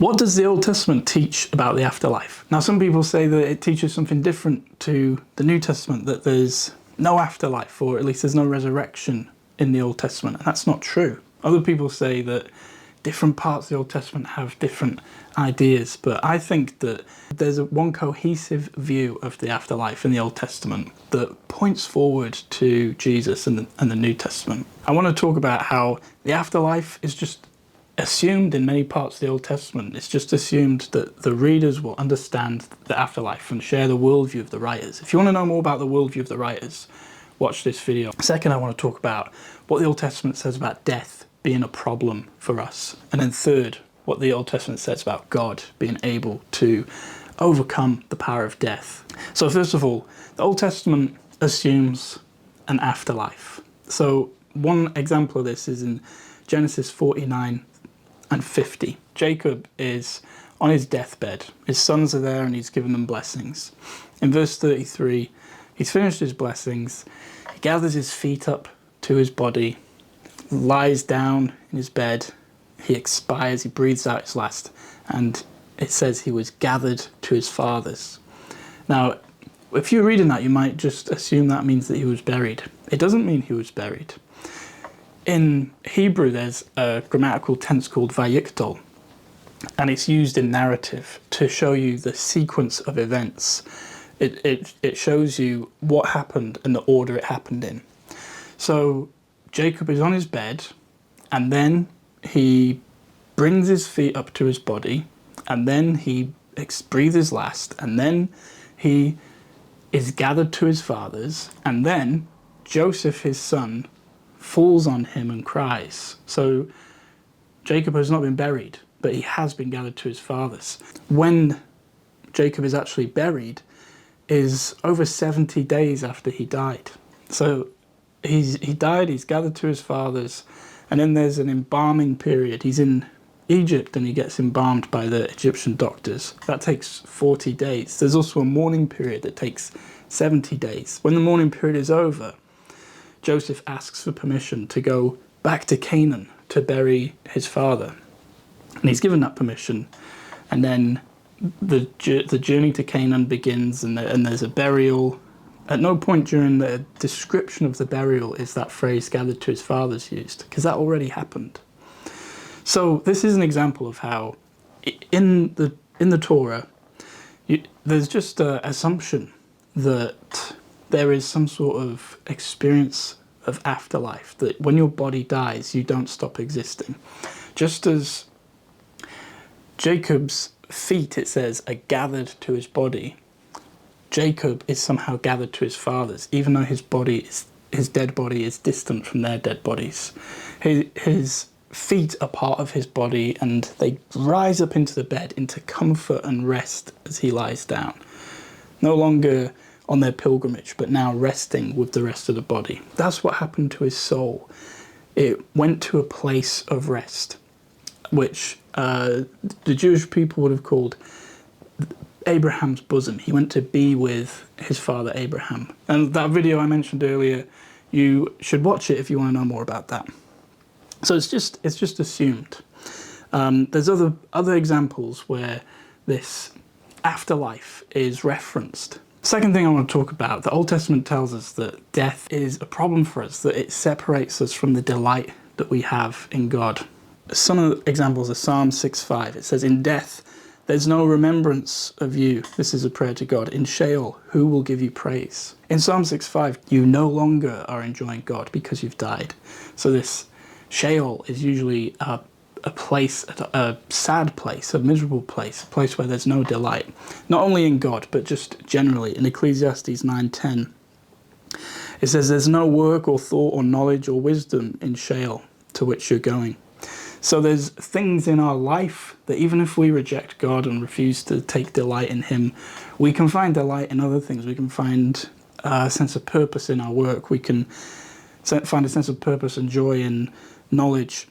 What does the Old Testament teach about the afterlife? Now, some people say that it teaches something different to the New Testament, that there's no afterlife, or at least there's no resurrection in the Old Testament, and that's not true. Other people say that different parts of the Old Testament have different ideas, but I think that there's one cohesive view of the afterlife in the Old Testament that points forward to Jesus and the New Testament. I want to talk about how the afterlife is just assumed in many parts of the Old Testament. It's just assumed that the readers will understand the afterlife and share the worldview of the writers. If you want to know more about the worldview of the writers, watch this video. Second, I want to talk about what the Old Testament says about death being a problem for us. And then third, what the Old Testament says about God being able to overcome the power of death. So first of all, the Old Testament assumes an afterlife. So one example of this is in Genesis 49 and 50. Jacob is on his deathbed. His sons are there and he's given them blessings. In verse 33, he's finished his blessings. He gathers his feet up to his body, lies down in his bed. He expires, he breathes out his last, and it says he was gathered to his fathers. Now, if you're reading that, you might just assume that means that he was buried. It doesn't mean he was buried. In Hebrew, there's a grammatical tense called vayikdol, and it's used in narrative to show you the sequence of events. It shows you what happened and the order it happened in. So Jacob is on his bed, and then he brings his feet up to his body, and then he breathes his last, and then he is gathered to his fathers, and then Joseph, his son, falls on him and cries. So Jacob has not been buried, but he has been gathered to his fathers. When Jacob is actually buried is over 70 days after he died. So he died, he's gathered to his fathers, and then there's an embalming period. He's in Egypt and he gets embalmed by the Egyptian doctors. That takes 40 days. There's also a mourning period that takes 70 days. When the mourning period is over, Joseph asks for permission to go back to Canaan to bury his father. And he's given that permission. And then the journey to Canaan begins, and there's a burial. At no point during the description of the burial is that phrase "gathered to his fathers" used, because that already happened. So this is an example of how in the Torah, there's just an assumption that there is some sort of experience of afterlife, that when your body dies, you don't stop existing. Just as Jacob's feet, it says, are gathered to his body, Jacob is somehow gathered to his fathers, even though his dead body is distant from their dead bodies. His feet are part of his body, and they rise up into the bed, into comfort and rest as he lies down. No longer on their pilgrimage, but now resting with the rest of the body. That's what happened to his soul. It went to a place of rest, which the Jewish people would have called Abraham's bosom. He went to be with his father Abraham. And that video I mentioned earlier, you should watch it if you want to know more about that. So it's just assumed. There's other examples where this afterlife is referenced. Second thing I want to talk about, the Old Testament tells us that death is a problem for us, that it separates us from the delight that we have in God. Some of the examples are Psalm 6:5. It says, "In death, there's no remembrance of you." This is a prayer to God. "In Sheol, who will give you praise?" In Psalm 6:5, you no longer are enjoying God because you've died. So this Sheol is usually a place, a sad place, a miserable place, a place where there's no delight. Not only in God, but just generally. In Ecclesiastes 9:10, it says, "There's no work or thought or knowledge or wisdom in Sheol to which you're going." So there's things in our life that even if we reject God and refuse to take delight in him, we can find delight in other things. We can find a sense of purpose in our work. We can find a sense of purpose and joy in knowledge.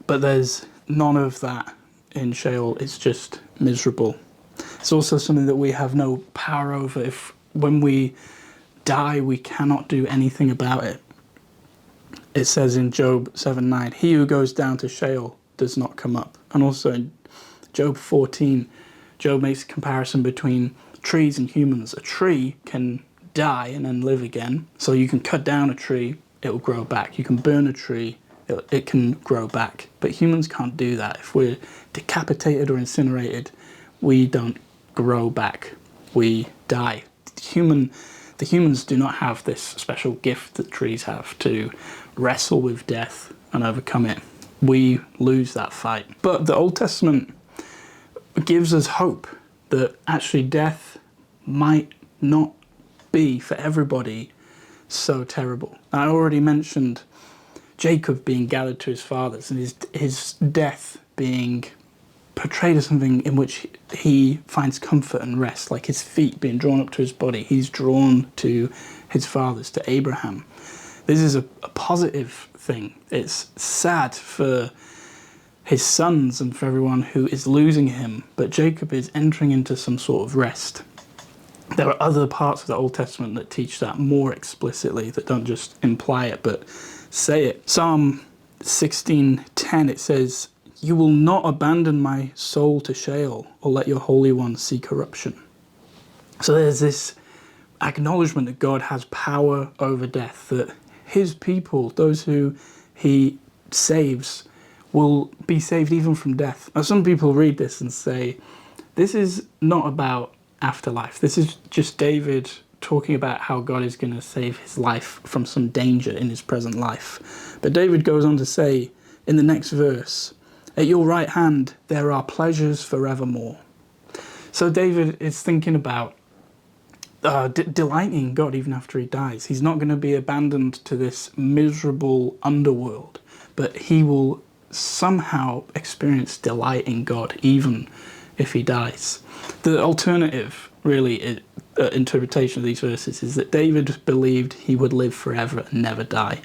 But there's none of that in Sheol. It's just miserable. It's also something that we have no power over. If when we die, we cannot do anything about it. It says in Job 7:9, "He who goes down to Sheol does not come up." And also in Job 14, Job makes a comparison between trees and humans. A tree can die and then live again. So you can cut down a tree, it will grow back. You can burn a tree, it can grow back. But humans can't do that. If we're decapitated or incinerated, we don't grow back. We die. The humans do not have this special gift that trees have to wrestle with death and overcome it. We lose that fight. But the Old Testament gives us hope that actually death might not be for everybody so terrible. I already mentioned Jacob being gathered to his fathers and his death being portrayed as something in which he finds comfort and rest, like his feet being drawn up to his body. He's drawn to his fathers, to Abraham. This is a positive thing. It's sad for his sons and for everyone who is losing him, but Jacob is entering into some sort of rest. There are other parts of the Old Testament that teach that more explicitly, that don't just imply it, but say it. Psalm 16:10, it says, "You will not abandon my soul to Sheol, or let your Holy One see corruption." So there's this acknowledgement that God has power over death, that his people, those who he saves, will be saved even from death. Now, some people read this and say, this is not about afterlife. This is just David talking about how God is going to save his life from some danger in his present life. But David goes on to say in the next verse, "At your right hand there are pleasures forevermore." So David is thinking about delighting in God even after he dies. He's not going to be abandoned to this miserable underworld, but he will somehow experience delight in God even if he dies. The alternative, really, interpretation of these verses is that David believed he would live forever and never die.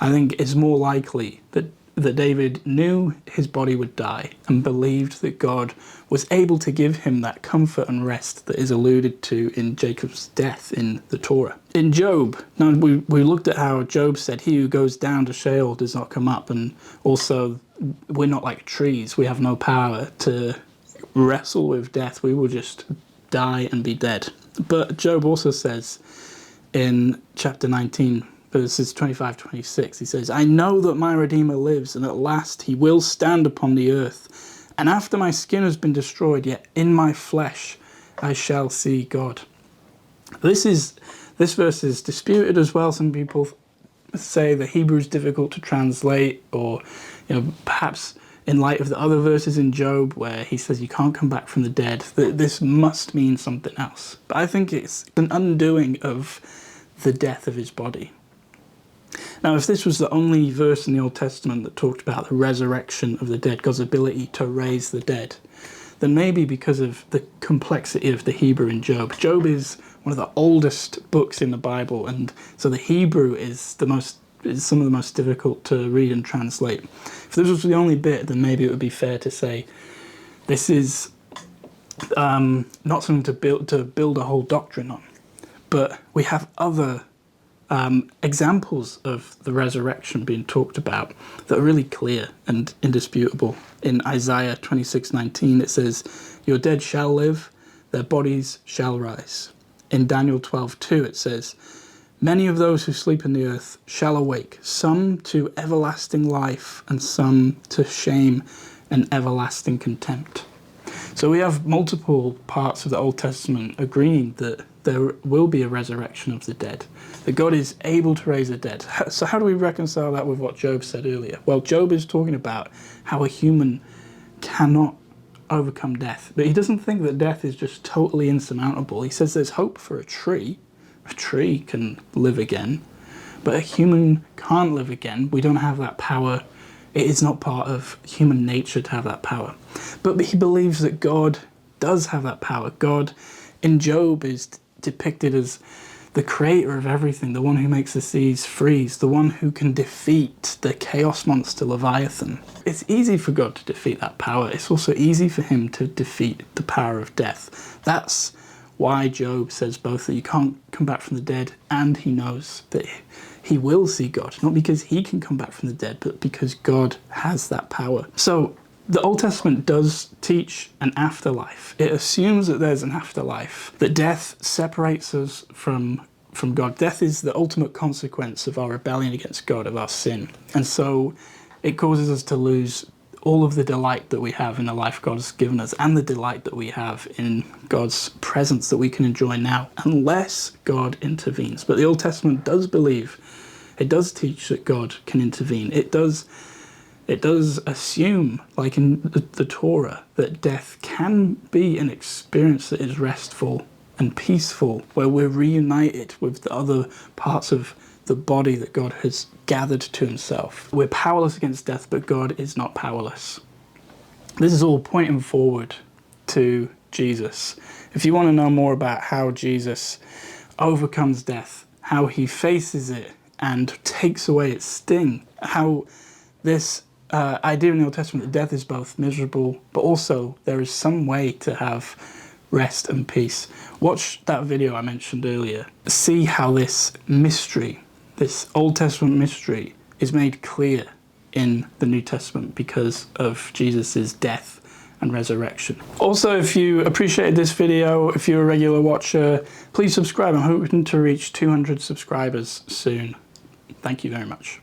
I think it's more likely that David knew his body would die and believed that God was able to give him that comfort and rest that is alluded to in Jacob's death in the Torah. In Job, now we looked at how Job said, "He who goes down to Sheol does not come up," and also we're not like trees. We have no power to wrestle with death. We will just die and be dead. But Job also says in chapter 19, verses 25-26, he says, "I know that my Redeemer lives, and at last he will stand upon the earth. And after my skin has been destroyed, yet in my flesh I shall see God." This verse is disputed as well. Some people say the Hebrew is difficult to translate, or perhaps in light of the other verses in Job where he says you can't come back from the dead, that this must mean something else. But I think it's an undoing of the death of his body. Now, if this was the only verse in the Old Testament that talked about the resurrection of the dead, God's ability to raise the dead, then maybe because of the complexity of the Hebrew in Job. Job is one of the oldest books in the Bible, and so the Hebrew is some of the most difficult to read and translate. If this was the only bit, then maybe it would be fair to say this is not something to build a whole doctrine on. But we have other examples of the resurrection being talked about that are really clear and indisputable. In Isaiah 26:19, it says, "Your dead shall live, their bodies shall rise." In Daniel 12:2, it says, "Many of those who sleep in the earth shall awake, some to everlasting life and some to shame and everlasting contempt." So we have multiple parts of the Old Testament agreeing that there will be a resurrection of the dead, that God is able to raise the dead. So how do we reconcile that with what Job said earlier? Well, Job is talking about how a human cannot overcome death, but he doesn't think that death is just totally insurmountable. He says there's hope for a tree. A tree can live again, but a human can't live again. We don't have that power. It is not part of human nature to have that power. But he believes that God does have that power. God in Job is depicted as the creator of everything, the one who makes the seas freeze, the one who can defeat the chaos monster Leviathan. It's easy for God to defeat that power. It's also easy for him to defeat the power of death. That's why Job says both that you can't come back from the dead, and he knows that he will see God, not because he can come back from the dead, but because God has that power. So The Old Testament does teach an afterlife. It assumes that there's an afterlife, that death separates us from God. Death is the ultimate consequence of our rebellion against God, of our sin. And so it causes us to lose all of the delight that we have in the life God has given us, and the delight that we have in God's presence that we can enjoy now, unless God intervenes. But the Old Testament does believe, it does teach that God can intervene. It does assume, like in the Torah, that death can be an experience that is restful and peaceful, where we're reunited with the other parts of the body that God has gathered to himself. We're powerless against death, but God is not powerless. This is all pointing forward to Jesus. If you want to know more about how Jesus overcomes death, how he faces it and takes away its sting, how this idea in the Old Testament that death is both miserable, but also there is some way to have rest and peace, watch that video I mentioned earlier. See how this mystery, this Old Testament mystery, is made clear in the New Testament because of Jesus' death and resurrection. Also, if you appreciated this video, if you're a regular watcher, please subscribe. I'm hoping to reach 200 subscribers soon. Thank you very much.